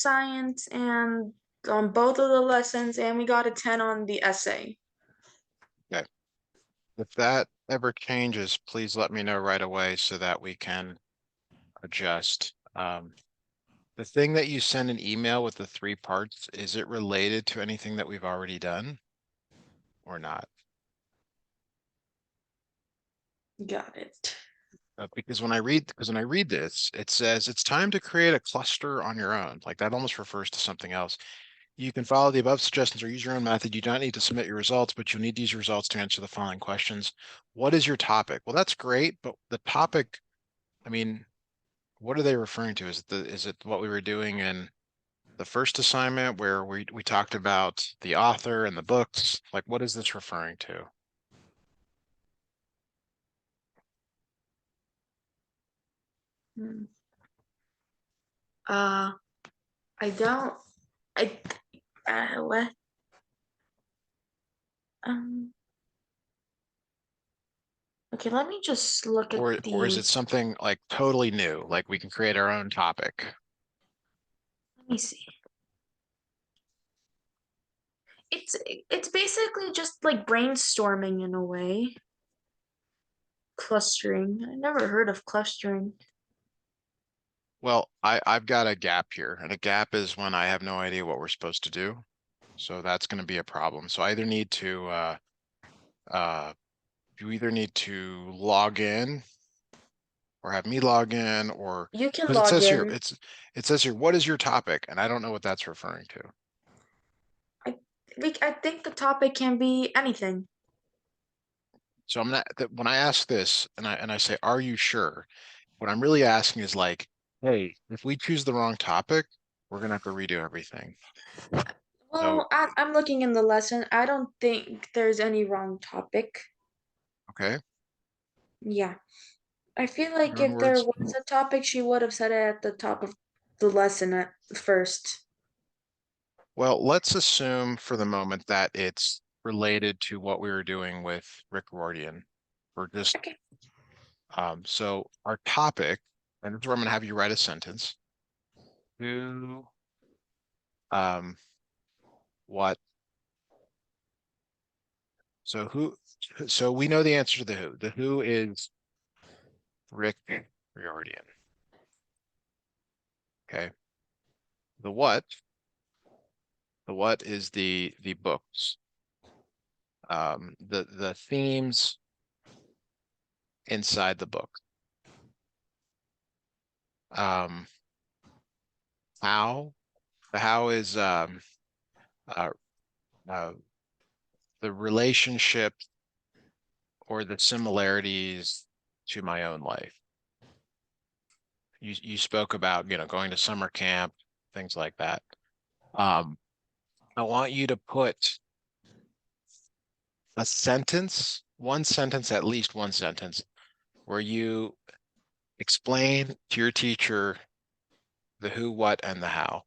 science and on both of the lessons, and we got a 10 on the essay. Okay. If that ever changes, please let me know right away so that we can adjust. The thing that you send an email with the 3 parts, is it related to anything that we've already done or not? Got it. Because when I read this, it says it's time to create a cluster on your own. Like that almost refers to something else. You can follow the above suggestions or use your own method. You don't need to submit your results, but you'll need these results to answer the following questions. What is your topic? Well, that's great, but the topic, I mean, what are they referring to? Is it what we were doing in the first assignment where we talked about the author and the books? Like, what is this referring to? Hmm. Uh, I don't. I. What? Um. Okay, let me just look at Or is it these. something like totally new? Like we can create our own topic. Let me see. It's basically just like brainstorming in a way. Clustering. I never heard of clustering. Well, I've got a gap here, and a gap is when I have no idea what we're supposed to do. So that's going to be a problem. So I either need to you either need to log in or have me log in, or You can because it log says here, in. it says here, what is your topic? And I don't know what that's referring to. I I think the topic can be anything. So I'm not that when I ask this and I say, are you sure? What I'm really asking is like, hey, if we choose the wrong topic, we're gonna have to redo everything. So, Well, I'm looking in the lesson. I don't think there's any wrong topic. okay, Yeah. I feel like your own if there words. was a topic, she would have said it at the top of the lesson at first. Well, let's assume for the moment that it's related to what we were doing with Rick Riordan. We're just Okay. so our topic, and this is where I'm gonna have you write a sentence. Who, um, what? So who? So we know the answer to the who. The who is Rick Riordan. Okay. The what? The what is the books. The themes inside the book. Um, how? The how is uh, uh, the relationship or the similarities to my own life. You spoke about, going to summer camp, things like that. Um, I want you to put a sentence, one sentence, at least one sentence, where you explain to your teacher the who, what, and the how.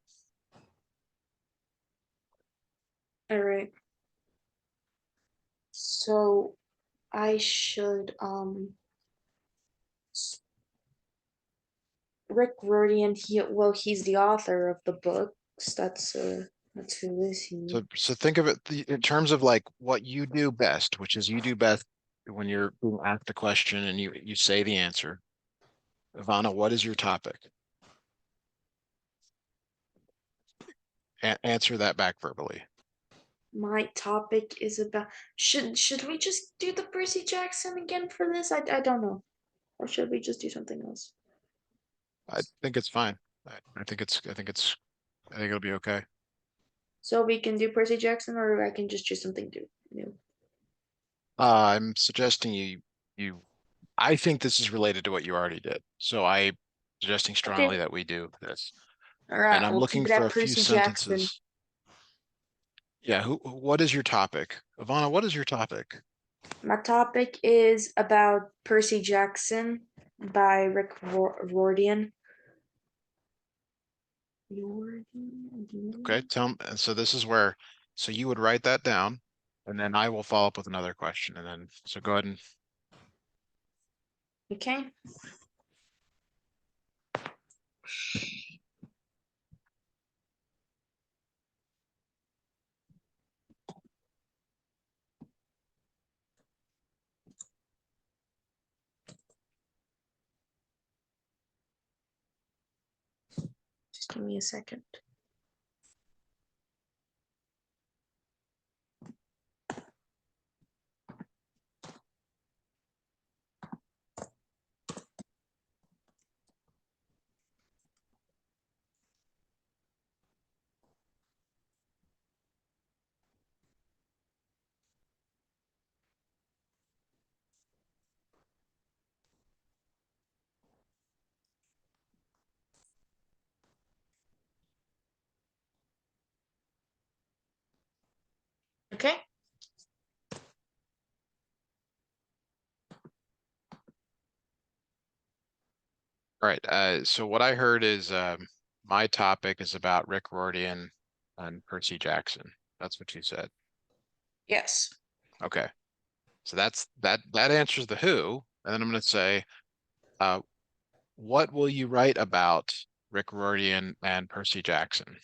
All right. So I should Rick Riordan, he's the author of the books. That's who is he. So think of it in terms of like what you do best, which is you do best when you're being asked a question and you say the answer. Ivana, what is your topic? Answer that back verbally. My topic is about should we just do the Percy Jackson again for this? I don't know. Or should we just do something else? I think it's fine. I think it'll be okay. So we can do Percy Jackson, or I can just choose something new. I'm suggesting I think this is related to what you already did. So I'm suggesting strongly Okay. that we do this. All And right, I'm we'll keep looking it for at a few Percy Jackson. sentences. Yeah, what is your topic? Ivana, what is your topic? My topic is about Percy Jackson by Rick Riordan. Okay, and so this is where, so you would write that down, and then I will follow up with another question. And then, so go ahead and, Okay. give me a second. Okay. All right. So what I heard is my topic is about Rick Riordan and Percy Jackson. That's what you said. Yes. Okay. So that answers the who. And then I'm going to say, uh, what will you write about Rick Riordan and Percy Jackson?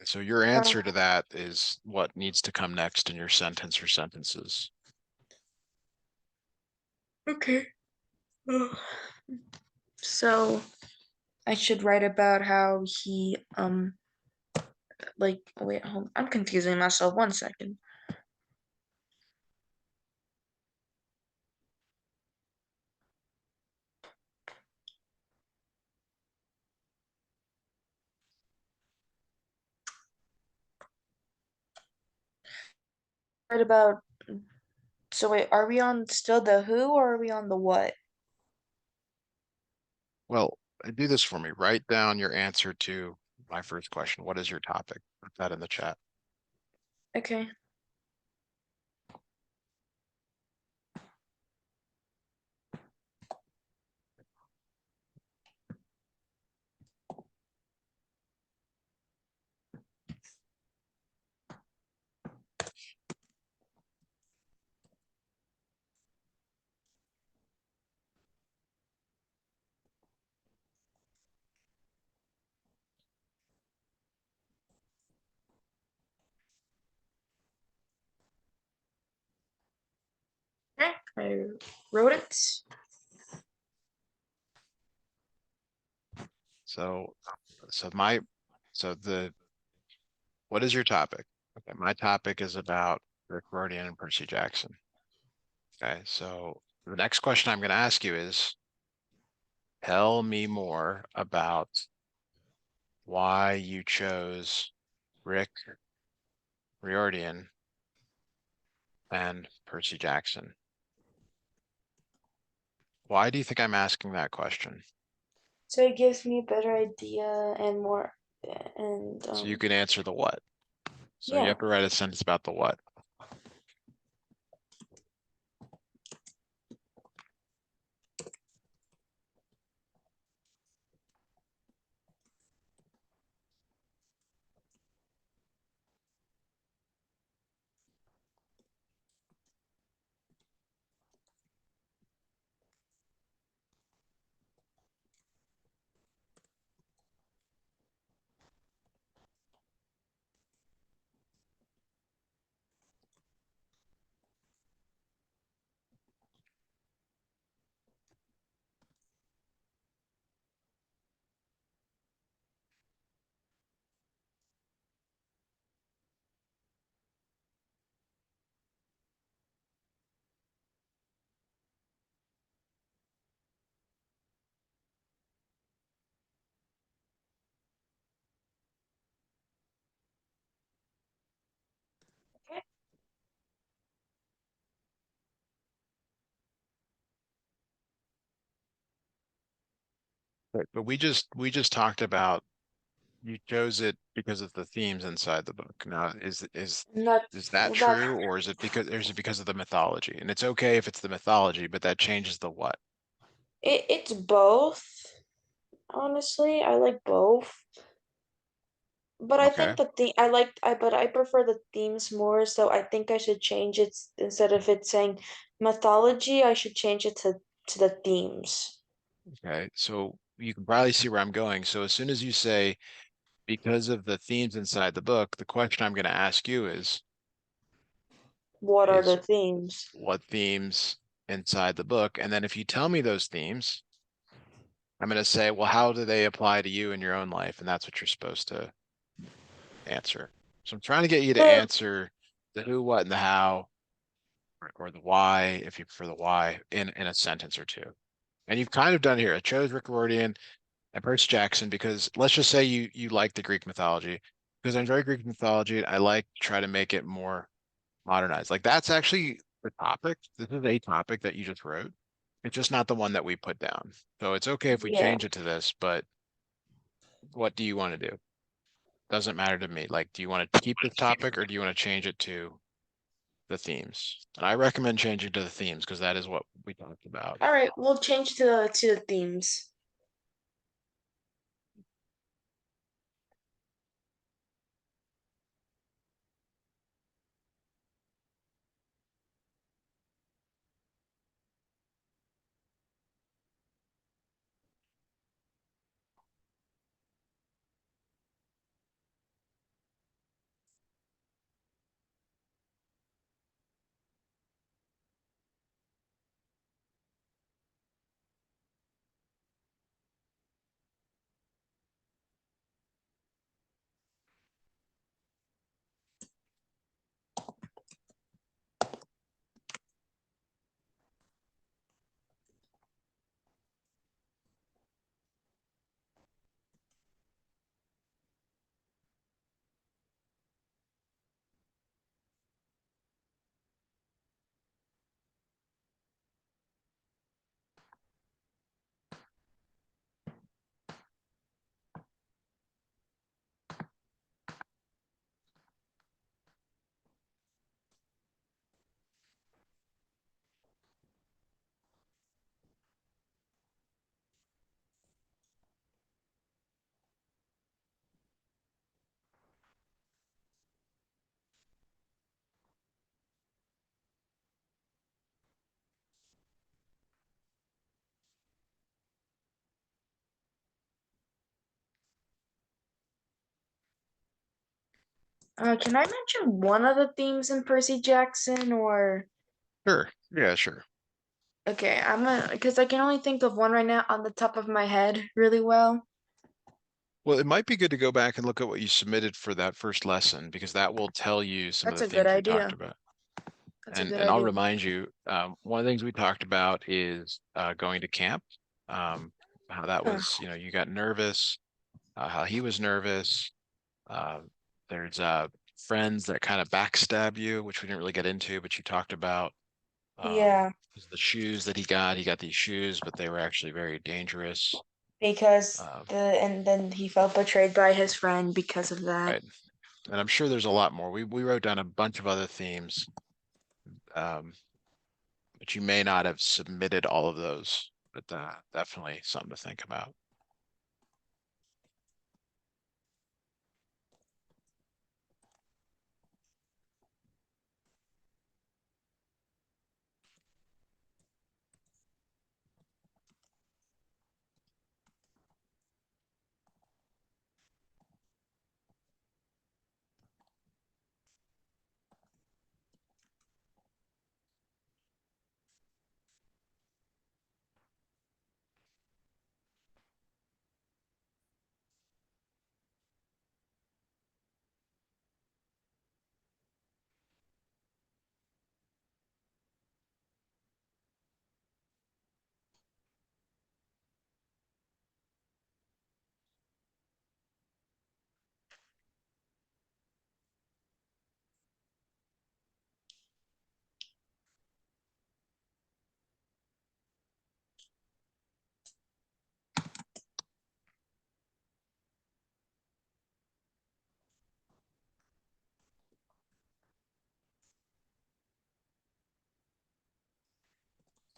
So your Uh, answer to that is what needs to come next in your sentence or sentences. okay. So I should write about how he like wait, hold, I'm confusing myself. 1 second. Write about so wait, are we on still the who or are we on the what? Well, do this for me. Write down your answer to my first question. What is your topic? Put that in the chat. Okay. Okay. I wrote it. So, so my, so the, what is your topic? Okay, my topic is about Rick Riordan and Percy Jackson. Okay, so the next question I'm going to ask you is, tell me more about why you chose Rick Riordan and Percy Jackson. Why do you think I'm asking that question? So it gives me a better idea and more and So you can answer the what. So you yeah. have to write a sentence about the what. Okay. But we just talked about you chose it because of the themes inside the book. Now, Not is that that true, or is it because of the mythology? And it's okay if it's the mythology, but that changes the what. it's both. Honestly, I like both. But I Okay. think but I prefer the themes more, so I think I should change it instead of it saying mythology, I should change it to the themes. Okay. So you can probably see where I'm going. So as soon as you say because of the themes inside the book, the question I'm going to ask you What are is the themes? what themes inside the book. And then if you tell me those themes, I'm going to say, well, how do they apply to you in your own life? And that's what you're supposed to answer. So I'm trying to get you to Uh, answer the who, what, and the how, or the why, if you prefer the why, in a sentence or two. And you've kind of done it here. I chose Rick Riordan and Percy Jackson because let's just say you like the Greek mythology. Because I enjoy Greek mythology, I like to try to make it more modernized. Like that's actually the topic. This is a topic that you just wrote. It's just not the one that we put down. So it's okay if we yeah. change it to this, but what do you want to do? Doesn't matter to me. Like, do you want to keep this topic or do you want to change it to the themes? And I recommend changing to the themes because that is what we talked about. All right, we'll change to the themes. Can I mention one of the themes in Percy Jackson or Sure. Yeah, sure. okay, I'm gonna because I can only think of one right now on the top of my head really well. Well, it might be good to go back and look at what you submitted for that first lesson because that will tell you some of That's the a good themes we talked idea. about. That's a good And I'll idea. remind you, one of the things we talked about is going to camp. How that Huh. was, you got nervous, how he was nervous. Uh, there's friends that kind of backstab you, which we didn't really get into, but you talked about. Um, Yeah, the shoes that he got these shoes, but they were actually very dangerous. because Um, and then he felt betrayed by his friend because of that. right. And I'm sure there's a lot more. We wrote down a bunch of other themes, um, but you may not have submitted all of those, but definitely something to think about.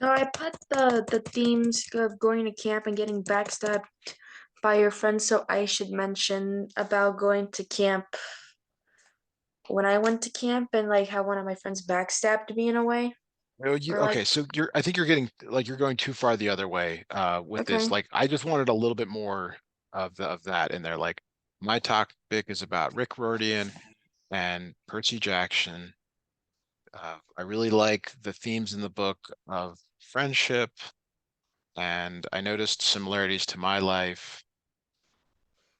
So I put the themes of going to camp and getting backstabbed by your friends, so I should mention about going to camp when I went to camp and like how one of my friends backstabbed me in a way. Oh, Or like, okay, so I think you're getting like you're going too far the other way with this. okay. Like I just wanted a little bit more of that in there. Like my topic is about Rick Riordan and Percy Jackson I really like the themes in the book of friendship, and I noticed similarities to my life,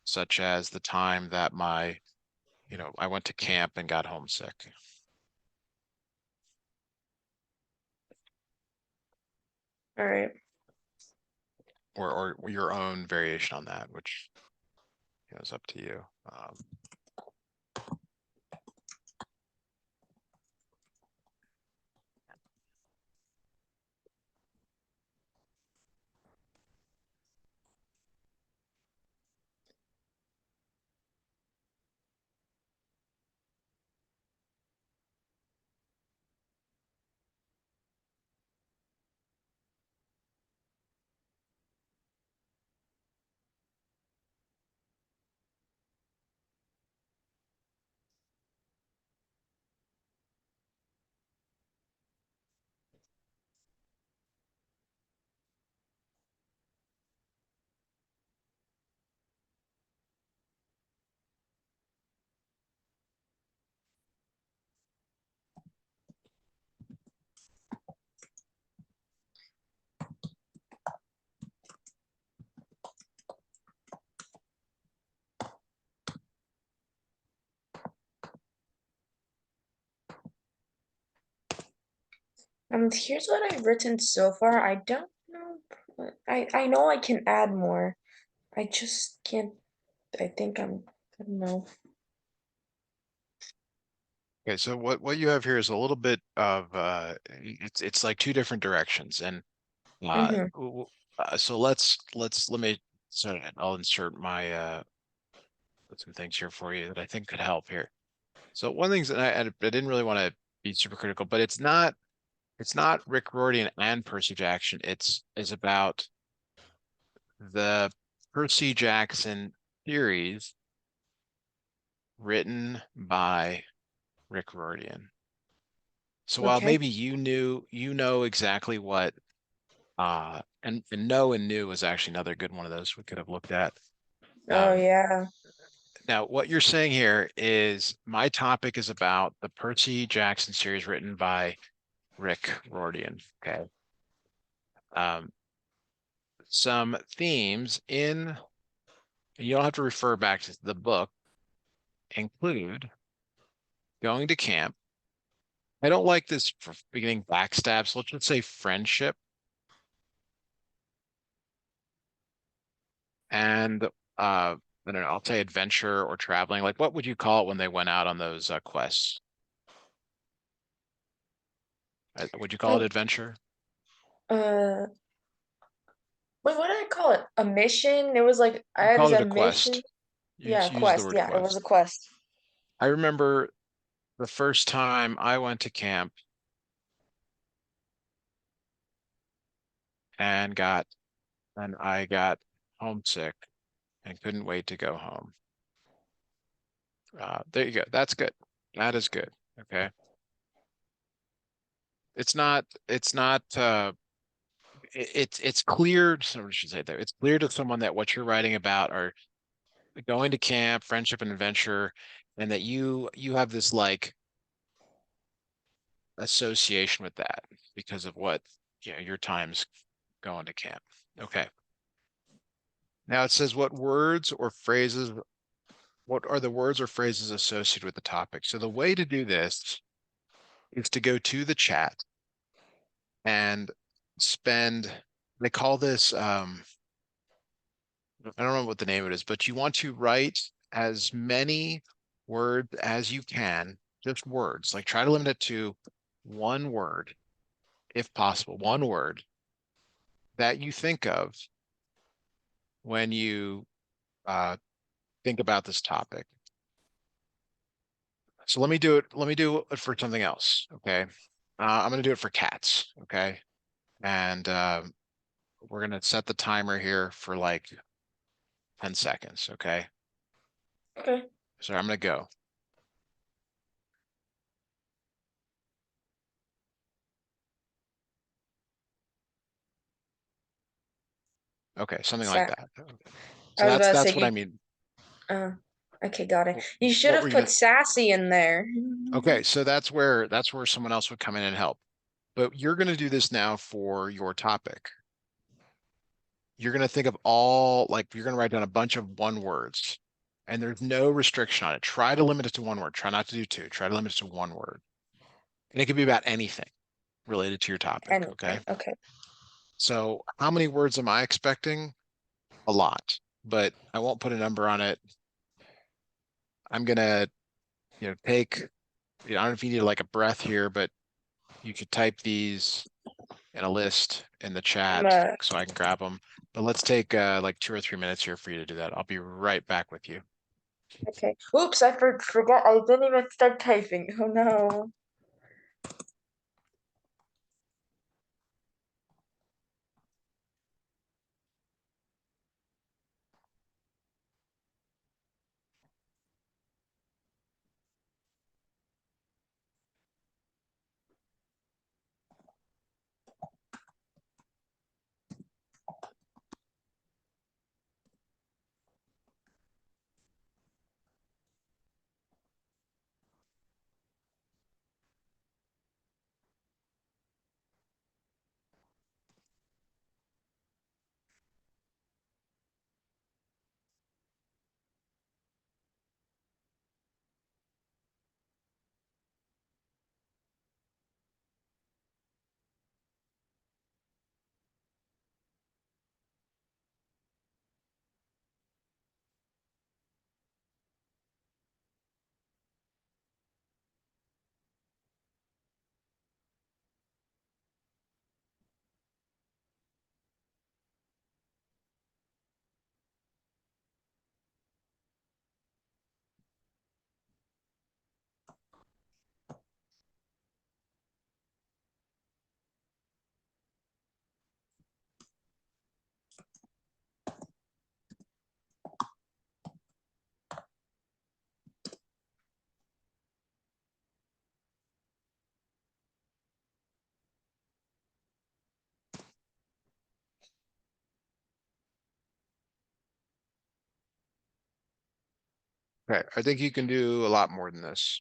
such as the time that I went to camp and got homesick. All right. Or your own variation on that, which is up to you. Here's what I've written so far. I don't know. I know I can add more. I just can't. I think I don't know. Okay, so what you have here is a little bit of it's like two different directions, and Mm-hmm. so let me so I'll insert my some things here for you that I think could help here. So one thing that I didn't really want to be super critical, but it's not Rick Riordan and Percy Jackson. It's is about the Percy Jackson series written by Rick Riordan. So while Okay. maybe you know exactly what and know and knew was actually another good one of those we could have looked at. Oh Um, yeah. Now what you're saying here is my topic is about the Percy Jackson series written by Rick Riordan. Okay. Um, some themes in, you don't have to refer back to the book, include going to camp. I don't like this for beginning backstab, so let's just say friendship and I don't know, I'll say adventure or traveling. Like what would you call it when they went out on those quests? Would you call it Like adventure? uh wait, what did I call it? A mission? It was like I You had call it a a mission. quest. You Yeah, use the quest. word Yeah, it was a quest. quest. I remember the first time I went to camp and I got homesick and couldn't wait to go home. There you go. That's good. That is good. Okay. It's clear, so I should say that it's clear to someone that what you're writing about are going to camp, friendship and adventure, and that you have this like association with that because of what your time's going to camp. Okay. Now it says what are the words or phrases associated with the topic? So the way to do this is to go to the chat and spend, they call this I don't know what the name of it is, but you want to write as many words as you can, just words. Like try to limit it to one word, if possible, one word that you think of when you uh, think about this topic. So let me do it for something else. Okay. I'm going to do it for cats. Okay. And we're going to set the timer here for like 10 seconds. Okay. Okay. So I'm going to go. Okay. Something like Set. that. I So was about to say that's what I you mean. uh Okay, got it. You should What were have you put gonna? sassy in there. Okay, so that's where someone else would come in and help. But you're gonna do this now for your topic. You're gonna think of all like you're gonna write down a bunch of one words, and there's no restriction on it. Try to limit it to one word. Try not to do two. Try to limit it to one word, and it could be about anything related to your topic. Okay. Anything. Okay. So how many words am I expecting? A lot, but I won't put a number on it. I'm gonna, take, I don't know if you need like a breath here, but you could type these in a list in the I'm chat so I can grab them. But let's take like 2 or 3 minutes here for you to do that. I'll be right back with you. okay. Oops, I forgot. I didn't even start typing. Oh no. Okay, I think you can do a lot more than this.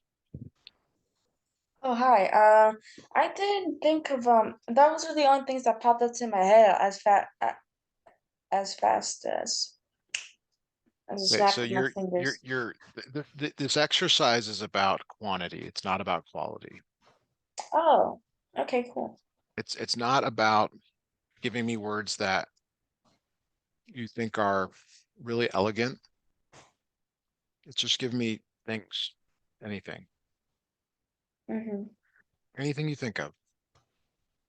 Oh hi. I didn't think of those are the only things that popped up in my head as fast as a Okay, snap so of my you're fingers. you're this exercise is about quantity. It's not about quality. Oh, okay, cool. It's not about giving me words that you think are really elegant. It's just giving me things, anything, Mm-hmm. anything you think of.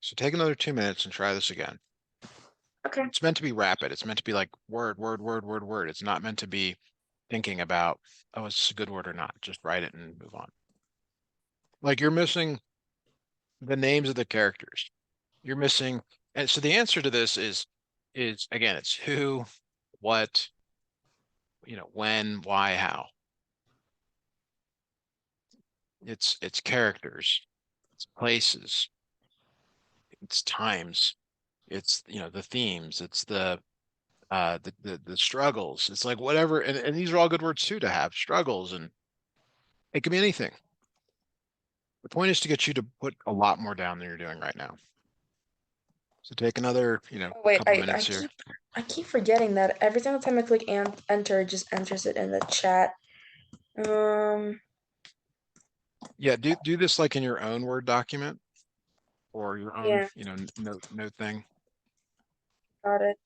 So take another 2 minutes and try this again. Okay. It's meant to be rapid. It's meant to be like word, word, word, word, word. It's not meant to be thinking about, oh, is this a good word or not? Just write it and move on. Like you're missing the names of the characters. You're missing, and so the answer to this is again, it's who, what, when, why, how. It's characters, it's places, it's times, it's the themes, it's the struggles. It's like whatever, and these are all good words too to have struggles, and it can be anything. The point is to get you to put a lot more down than you're doing right now. So take another, Oh, wait, couple minutes here. I keep forgetting that every single time I click enter, it just enters it in the chat. Um, Yeah, do this like in your own Word document or your own, yeah, note thing. got it.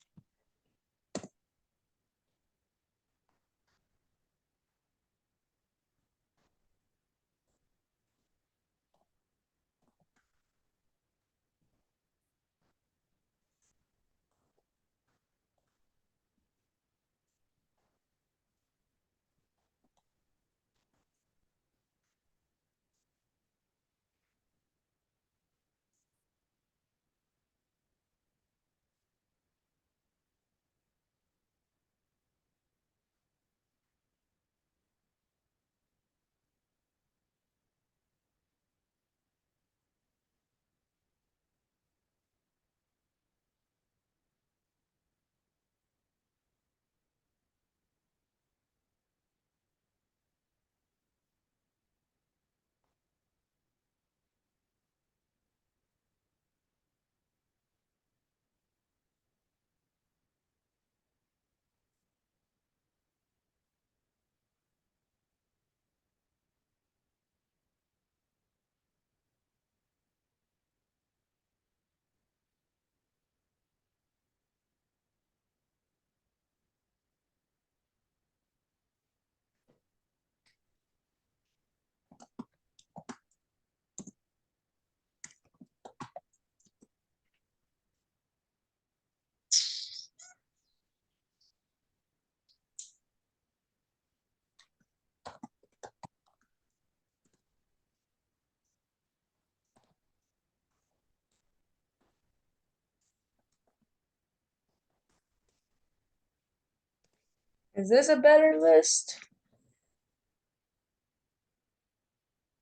Is this a better list?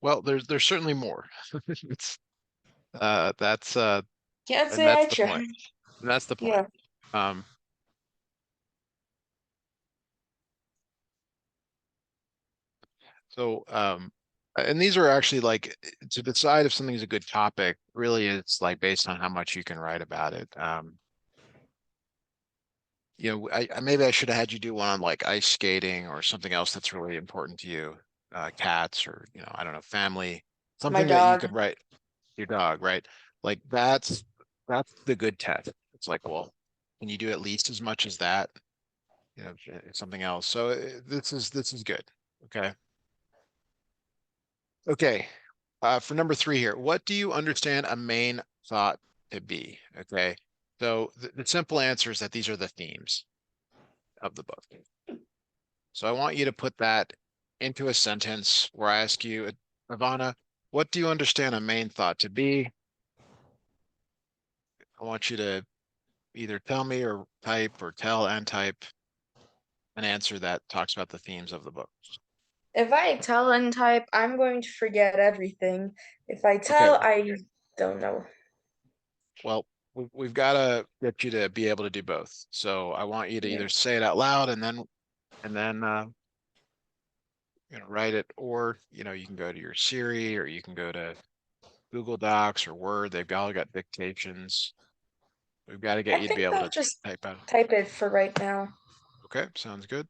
Well, there's certainly more. It's that's Can't and say that's I the point. tried. And that's the point. Yeah. Um, so and these are actually like to decide if something's a good topic, really it's like based on how much you can write about it. Maybe I should have had you do one on like ice skating or something else that's really important to you, cats or I don't know, family, My something that you dog. could write your dog, right? Like that's the good test. It's like, well, can you do at least as much as that? Something else. So this is good. Okay. Okay. For number three here, what do you understand a main thought to be? Okay. So the simple answer is that these are the themes of the book. So I want you to put that into a sentence where I ask you, Ivana, what do you understand a main thought to be? I want you to either tell me or type or tell and type an answer that talks about the themes of the book. If I tell and type, I'm going to forget everything. If I Okay, tell, I don't know. well, we've got to get you to be able to do both. So I want you to Yeah. either say it out loud and then write it, or you can go to your Siri or you can go to Google Docs or Word. They've all got dictations. We've got to get I you to be think able I'll to just type out. type it for right now. Okay, sounds good.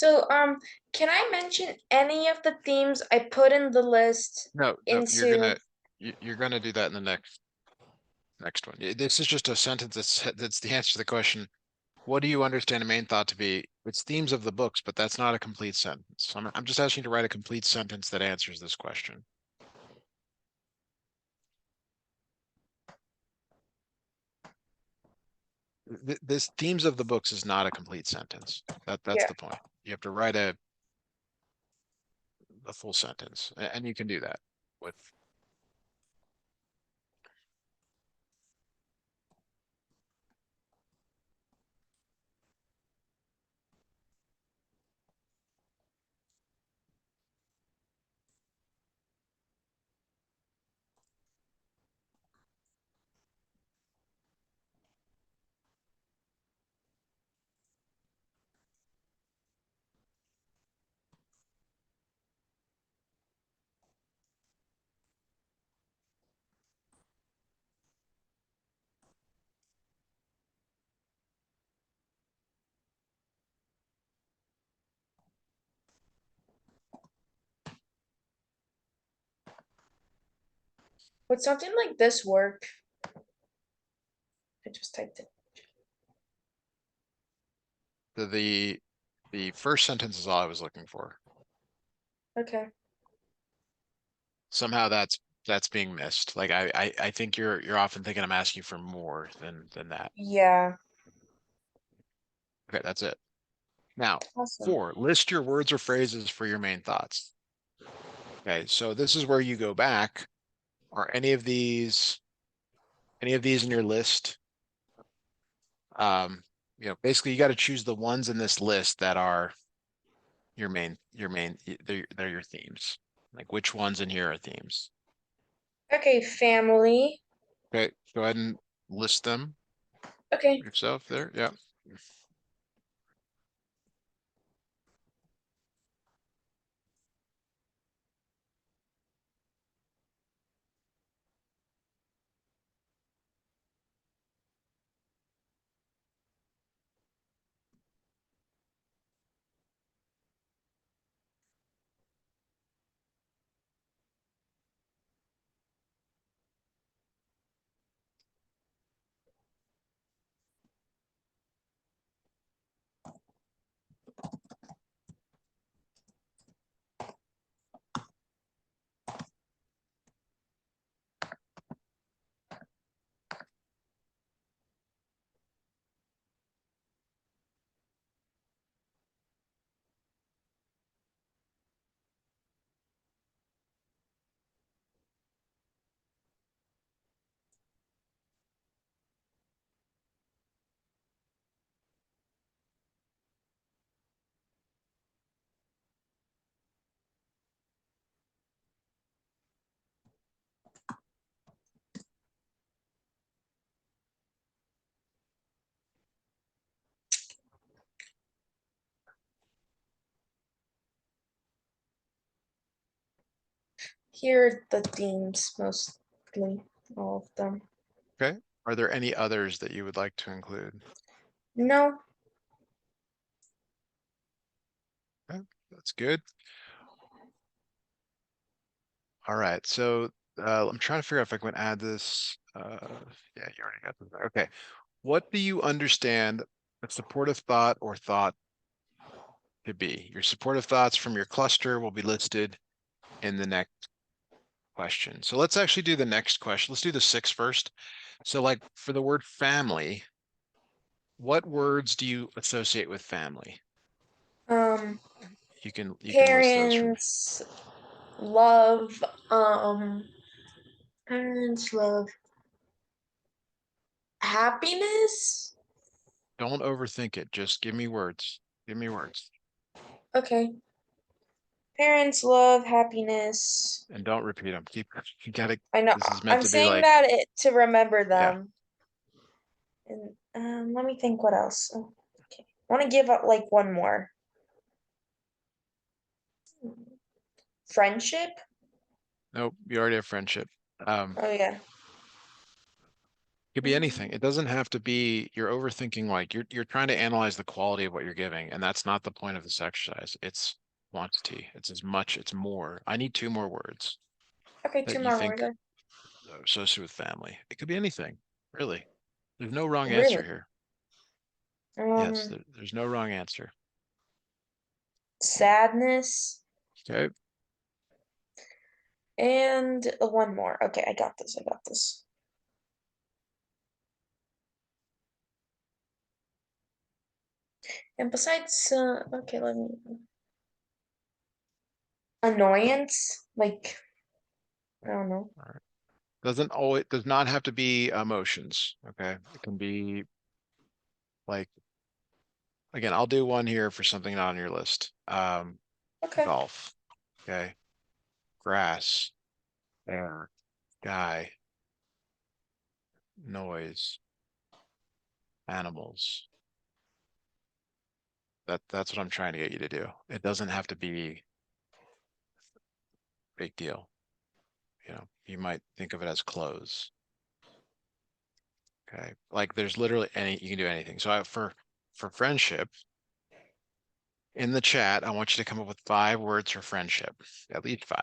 So, can I mention any of the themes I put in the list No, no, you're into? gonna you're gonna do that in the next one. This is just a sentence that's the answer to the question. What do you understand a main thought to be? It's themes of the books, but that's not a complete sentence. I'm just asking you to write a complete sentence that answers this question. This themes of the books is not a complete sentence. That's Yeah. the point. You have to write a full sentence, and you can do that with. Would something like this work? I just typed it. The first sentence is all I was looking for. Okay. Somehow that's being missed. Like I think you're often thinking I'm asking for more than that. Yeah. Okay, that's it. Now, Awesome. four, list your words or phrases for your main thoughts. Okay, so this is where you go back. Are any of these in your list? Basically you got to choose the ones in this list that are, they're your themes. Like which ones in here are themes? Okay, family. Okay, go ahead and list them Okay. yourself there. Yeah. Here are the themes, mostly all of them. Okay. Are there any others that you would like to include? No. Okay, that's good. All right. So I'm trying to figure out if I can add this. Yeah, you already got this. Okay. What do you understand a supportive thought or thought to be? Your supportive thoughts from your cluster will be listed in the next question. So let's actually do the next question. Let's do the six first. So like for the word family, what words do you associate with family? Um, You can list those for me. parents, love, parents, love, happiness. Don't overthink it. Just give me words. Give me words. Okay. Parents, love, happiness. And don't repeat them. Keep you gotta I know. this is meant I'm to be saying like, that to remember yeah. them. And let me think what else. Oh, okay. I want to give up like one more. Friendship? Nope, you already have friendship. Oh yeah. Could be anything. It doesn't have to be you're overthinking like you're trying to analyze the quality of what you're giving, and that's not the point of this exercise. It's quantity. It's as much, it's more. I need two more words Okay, that two you more think words. are associated with family. It could be anything, really. There's no wrong answer Really? here. Yes, Um, there's no wrong answer. sadness Okay. and one more. Okay, I got this. I got this. And besides, okay, let me annoyance. Like I don't know. All right. Does not have to be emotions. Okay. It can be like, again, I'll do one here for something not on your list. Okay. Golf. Okay. Grass, air, sky, noise, animals. That's what I'm trying to get you to do. It doesn't have to be a big deal. You might think of it as clothes. Okay. Like there's literally you can do anything. So for friendship, in the chat, I want you to come up with 5 words for friendship. At least 5.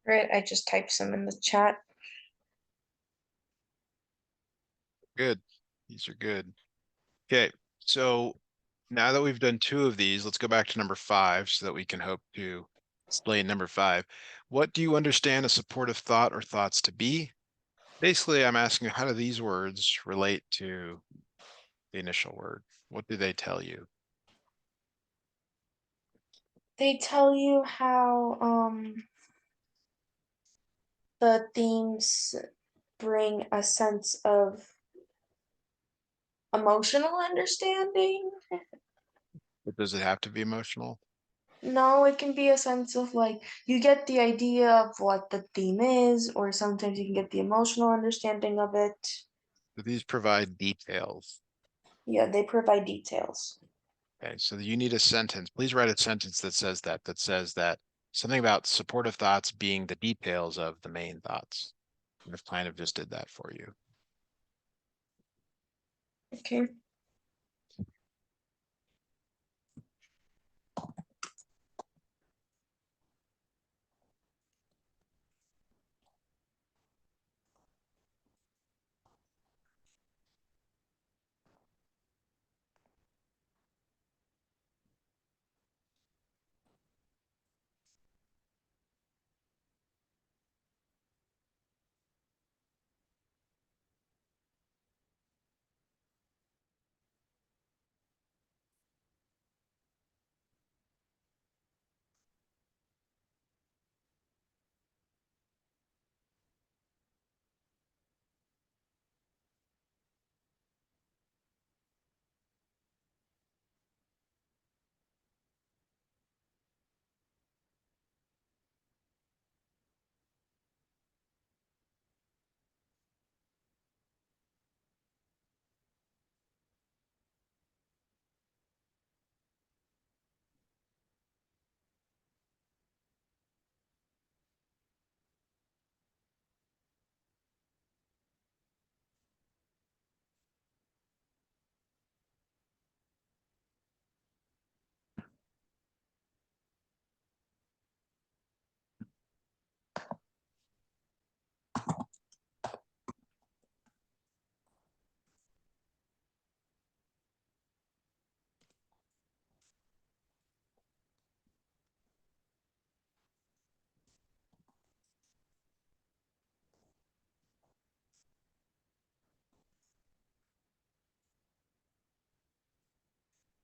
Right, I just typed some in the chat. Good. These are good. Okay, so now that we've done two of these, let's go back to number 5 so that we can hope to explain number 5. What do you understand a supportive thought or thoughts to be? Basically, I'm asking how do these words relate to the initial word? What do they tell you? They tell you how the themes bring a sense of emotional understanding. But does it have to be emotional? No, it can be a sense of like you get the idea of what the theme is, or sometimes you can get the emotional understanding of it. Do these provide details? Yeah, they provide details. Okay, so you need a sentence. Please write a sentence that says that something about supportive thoughts being the details of the main thoughts. I've kind of just did that for you. Okay.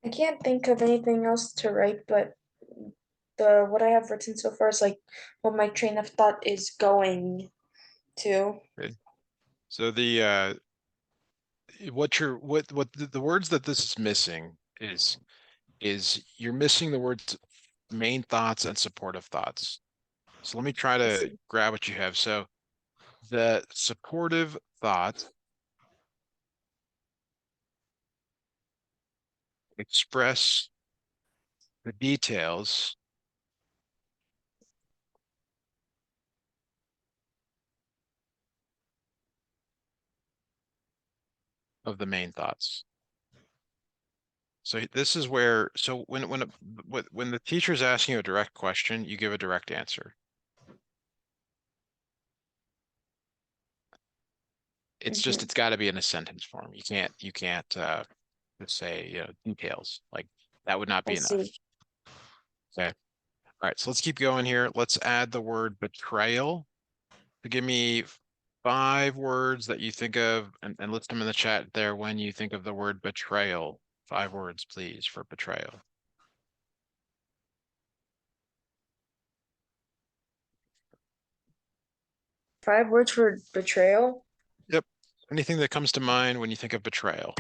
I can't think of anything else to write, but the what I have written so far is like what my train of thought is going to. Okay. So what the words that this is missing is you're missing the words main thoughts and supportive thoughts. So let me try I to see. grab what you have. So the supportive thought express the details of the main thoughts. So this is where, so when the teacher is asking you a direct question, you give a direct answer. It's just, Hmm. it's got to be in a sentence form. You can't just say, details. Like that would not I be enough. see. Okay. All right. So let's keep going here. Let's add the word betrayal. So give me 5 words that you think of and list them in the chat there when you think of the word betrayal. 5 words, please, for betrayal. 5 words for betrayal. Yep. Anything that comes to mind when you think of betrayal.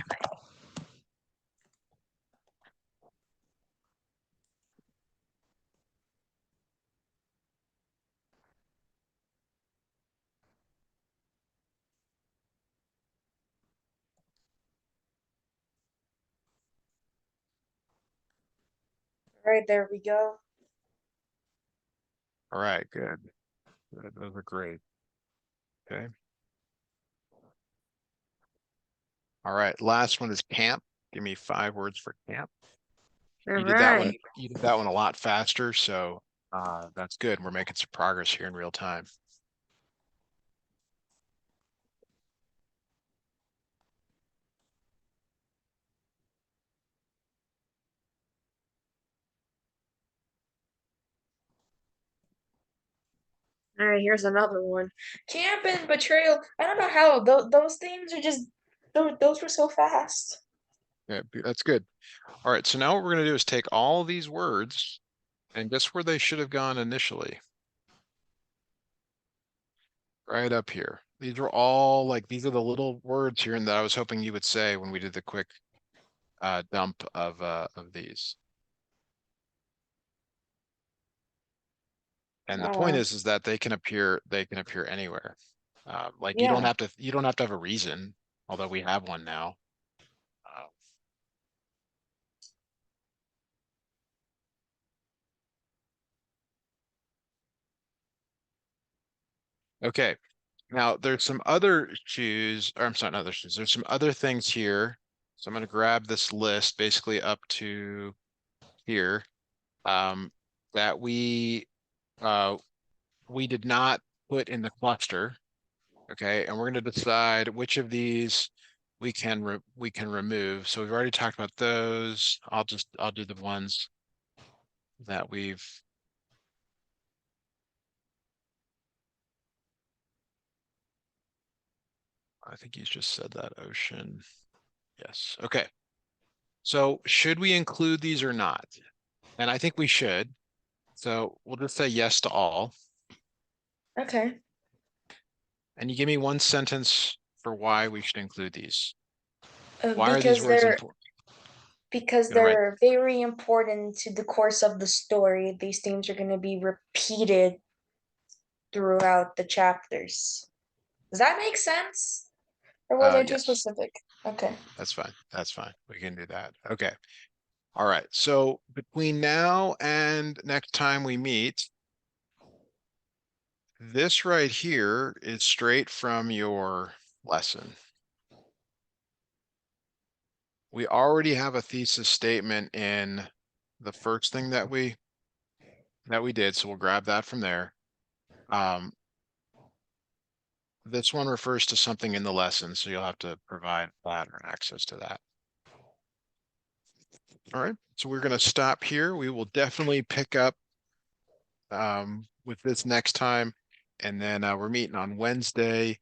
All right, there we go. All right, good. Those are great. Okay. All right. Last one is camp. Give me 5 words for camp. All You did that one. right. You did that one a lot faster. So That's good. We're making some progress here in real time. All right, here's another one. Camp and betrayal. I don't know how those themes are just those were so fast. Yeah, that's good. All right, so now what we're going to do is take all these words and guess where they should have gone initially? Right up here. These are all like, these are the little words here and that I was hoping you would say when we did the quick dump of these. And the Oh point wow. is that they can appear anywhere. Like Yeah. you don't have to have a reason, although we have one now. Uh, okay, now there's some other shoes, or I'm sorry, not other shoes. There's some other things here. So I'm going to grab this list basically up to here um, that uh, we did not put in the cluster. Okay, and we're going to decide which of these we can remove. So we've already talked about those. I'll do the ones that we've. I think he's just said that ocean. Yes. Okay. So should we include these or not? And I think we should. So we'll just say yes to all. Okay. And you give me one sentence for why we should include these. Why are these Because words they're important? because Gonna write. they're very important to the course of the story. These themes are going to be repeated throughout the chapters. Does that make sense? Or was I too Yes, specific? Okay. that's fine. That's fine. We can do that. Okay. All right. So between now and next time we meet, this right here is straight from your lesson. We already have a thesis statement in the first thing that we did, so we'll grab that from there. Um, this one refers to something in the lesson, so you'll have to provide that or access to that. All right, so we're going to stop here. We will definitely pick up with this next time, and then we're meeting on Wednesday